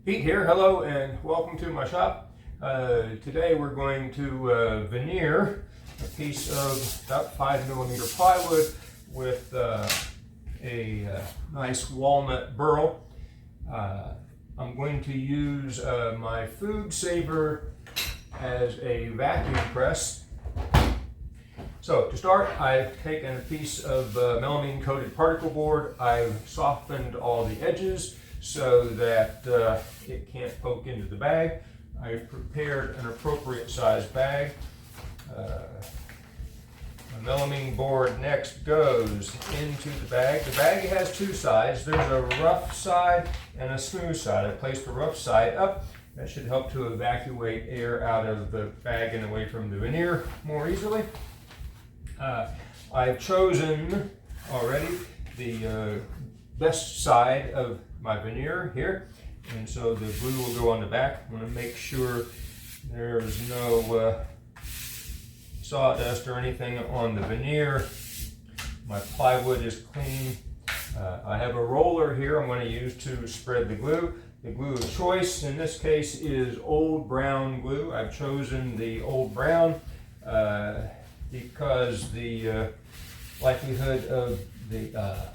Pete here, hello and welcome to my shop. Today we're going to veneer a piece of about 5mm plywood with a nice walnut burl. I'm going to use my food saver as a vacuum press. So to start, I've taken a piece of melamine coated particle board. I've softened all the edges so that it can't poke into the bag. I've prepared an appropriate size bag. The melamine board next goes into the bag. The bag has two sides. There's a rough side and a smooth side. I placed the rough side up. That should help to evacuate air out of the bag and away from the veneer more easily. I've chosen already the best side of my veneer here, and so the glue will go on the back. I want to make sure there's no sawdust or anything on the veneer. My plywood is clean. I have a roller here I'm going to use to spread the glue. The glue of choice in this case is old brown glue. I've chosen the old brown because the likelihood of the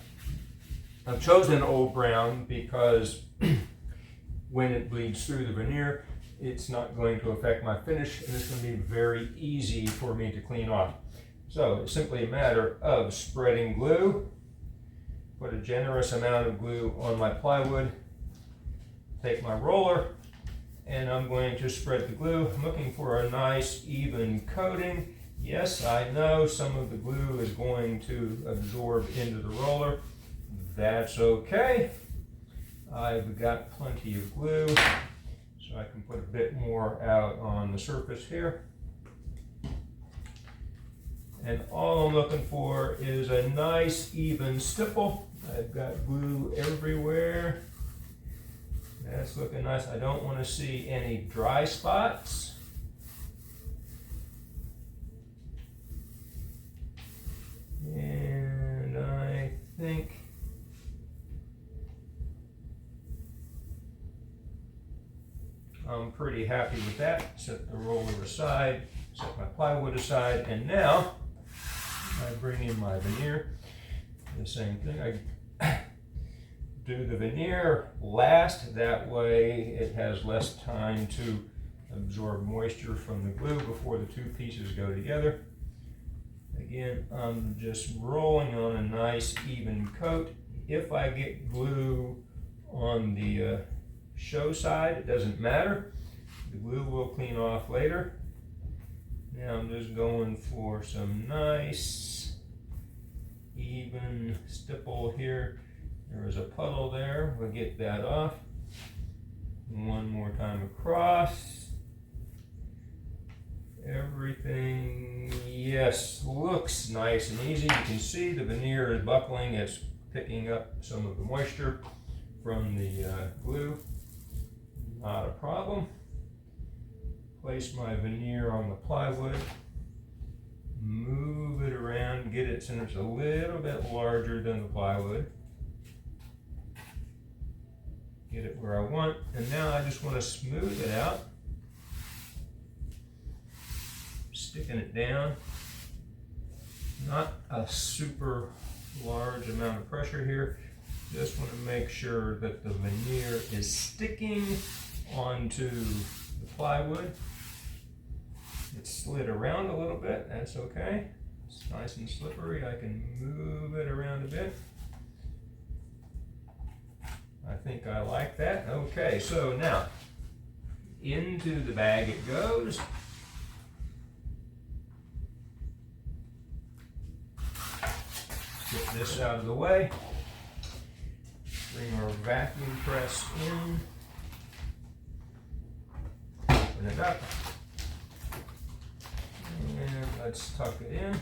I've chosen old brown because when it bleeds through the veneer, it's not going to affect my finish, and it's going to be very easy for me to clean off. So it's simply a matter of spreading glue. Put a generous amount of glue on my plywood. Take my roller, and I'm going to spread the glue. I'm looking for a nice even coating. Yes, I know some of the glue is going to absorb into the roller. That's okay. I've got plenty of glue, so I can put a bit more out on the surface here. And all I'm looking for is a nice even stipple. I've got glue everywhere. That's looking nice. I don't want to see any dry spots. And I think I'm pretty happy with that. Set the roller aside, set my plywood aside, and now I bring in my veneer. The same thing. I do the veneer last, that way it has less time to absorb moisture from the glue before the two pieces go together. Again, I'm just rolling on a nice even coat. If I get glue on the show side, it doesn't matter. The glue will clean off later. Now I'm just going for some nice even stipple here. There is a puddle there. We'll get that off. One more time across. Everything, yes, looks nice and easy. You can see the veneer is buckling. It's picking up some of the moisture from the glue. Not a problem. Place my veneer on the plywood. Move it around, get it so it's a little bit larger than the plywood. Get it where I want, and now I just want to smooth it out. Sticking it down. Not a super large amount of pressure here. Just want to make sure that the veneer is sticking onto the plywood. It's slid around a little bit, that's okay. It's nice and slippery. I can move it around a bit. I think I like that. Okay, so now into the bag it goes. Get this out of the way. Bring our vacuum press in. Open it up. And let's tuck it in.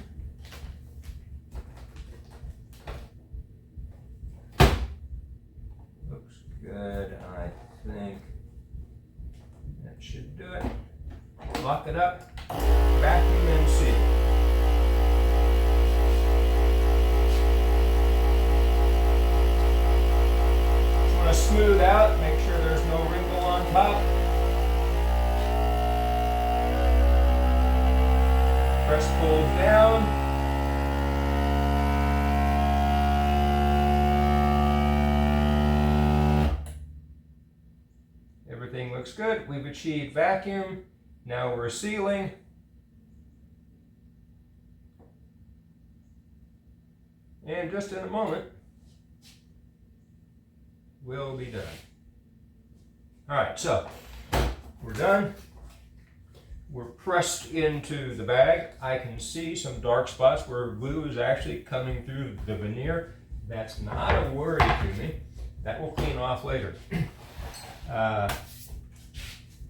Looks good, I think. That should do it. Lock it up. Vacuum and seal. Smooth out, make sure there's no wrinkle looks good. We've achieved vacuum. Now we're sealing. And just in a moment, we'll be done. All right, so we're done. We're pressed into the bag. I can see some dark spots where glue is actually coming through the veneer. That's not a worry to me. That will clean off later.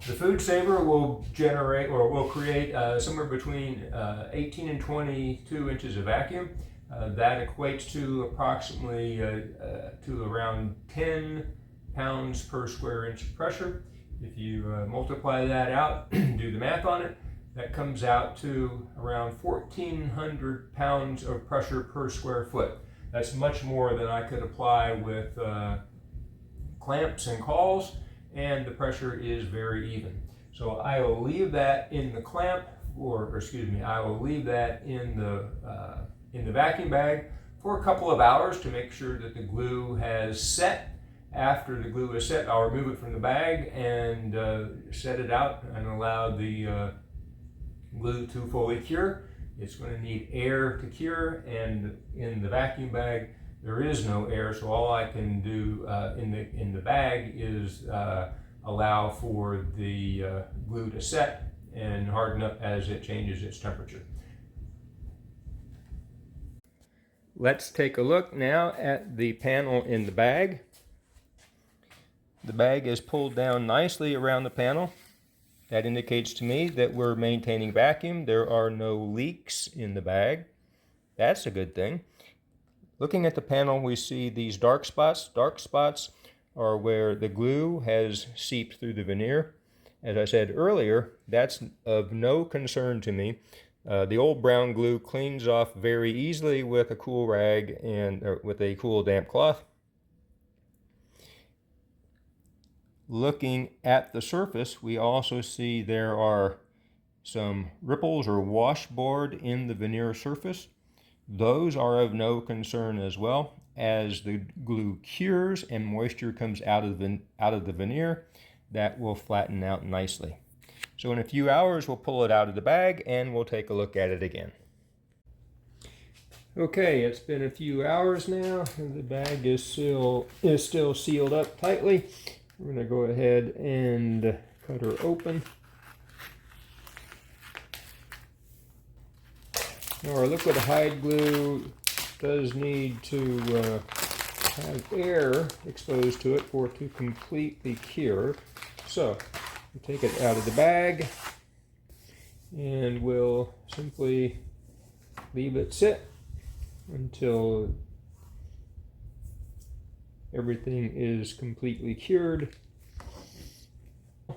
The food saver will generate or will create somewhere between 18 and 22 inches of vacuum. That equates to approximately to around 10 pounds per square inch of pressure. If you multiply that out, do the math on it, that comes out to around 1,400 pounds of pressure per square foot. That's much more than I could apply with clamps and cauls, and the pressure is very even. So I will leave that in the clamp, or excuse me, I will leave that in the vacuum bag for a couple of hours to make sure that the glue has set. After the glue is set, I'll remove it from the bag and set it out and allow the glue to fully cure. It's going to need air to cure, and in the vacuum bag there is no air, so all I can do in the bag is allow for the glue to set and harden up as it changes its temperature. Let's take a look now at the panel in the bag. The bag is pulled down nicely around the panel. That indicates to me that we're maintaining vacuum. There are no leaks in the bag. That's a good thing. Looking at the panel, we see these dark spots. Dark spots are where the glue has seeped through the veneer. As I said earlier, that's of no concern to me. The old brown glue cleans off very easily with a cool rag and with a cool damp cloth. Looking at the surface, we also see there are some ripples or washboard in the veneer surface. Those are of no concern as well. As the glue cures and moisture comes out of the veneer, that will flatten out nicely. So in a few hours, we'll pull it out of the bag and we'll take a look at it again. Okay, it's been a few hours now, and the bag is still sealed up tightly. We're going to go ahead and cut her open. Now our liquid hide glue does need to have air exposed to it for it to completely cure. So we'll take it out of the bag and we'll simply leave it sit until everything is completely cured.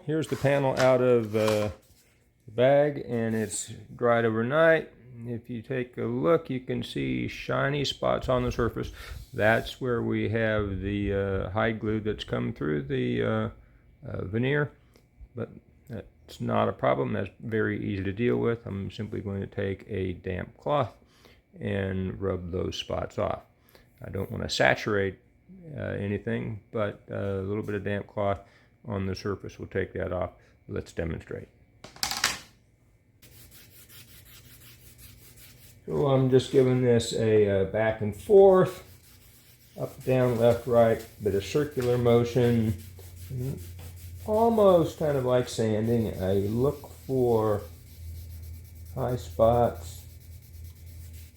Here's the panel out of the bag, and it's dried overnight. If you take a look, you can see shiny spots on the surface. That's where we have the hide glue that's come through the veneer, but that's not a problem. That's very easy to deal with. I'm simply going to take a damp cloth and rub those spots off. I don't want to saturate anything, but a little bit of damp cloth on the surface will take that off. Let's demonstrate. So I'm just giving this a back and forth, up, down, left, right, bit of circular motion, almost kind of like sanding. I look for high spots,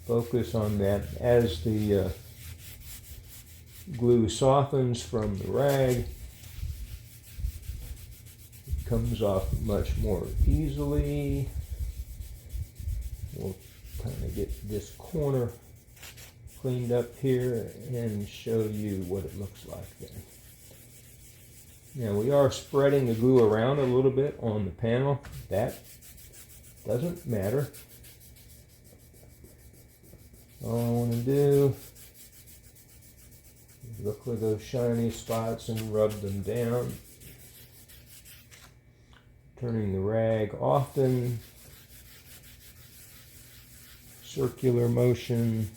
focus on that. As the glue softens from the rag, it comes off much more easily. We'll kind of get this corner cleaned up here and show you what it looks like then. Now we are spreading the glue around a little bit on the panel. That doesn't matter. All I want to do is look for those shiny spots and rub them down. Turning the rag often. Circular motion.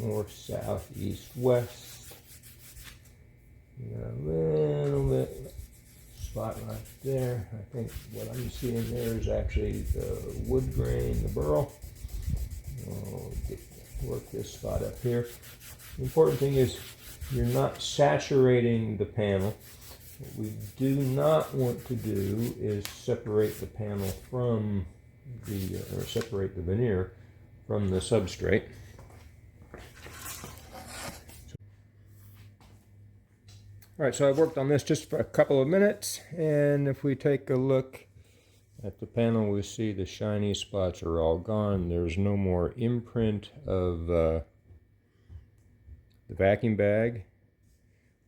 North, south, east, west. You got a little bit spot right there. I think what I'm seeing there is actually the wood grain, the burl. I'll work this spot up here. The important thing is you're not saturating the panel. What we do not want to do is separate the panel from the, or separate the veneer from the substrate. All right, so I've worked on this just for a couple of minutes, and if we take a look at the panel, we see the shiny spots are all gone. There's no more imprint of the vacuum bag.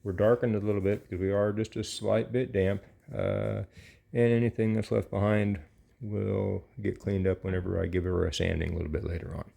We're darkened a little bit because we are just a slight bit damp, and anything that's left behind will get cleaned up whenever I give her a sanding a little bit later on.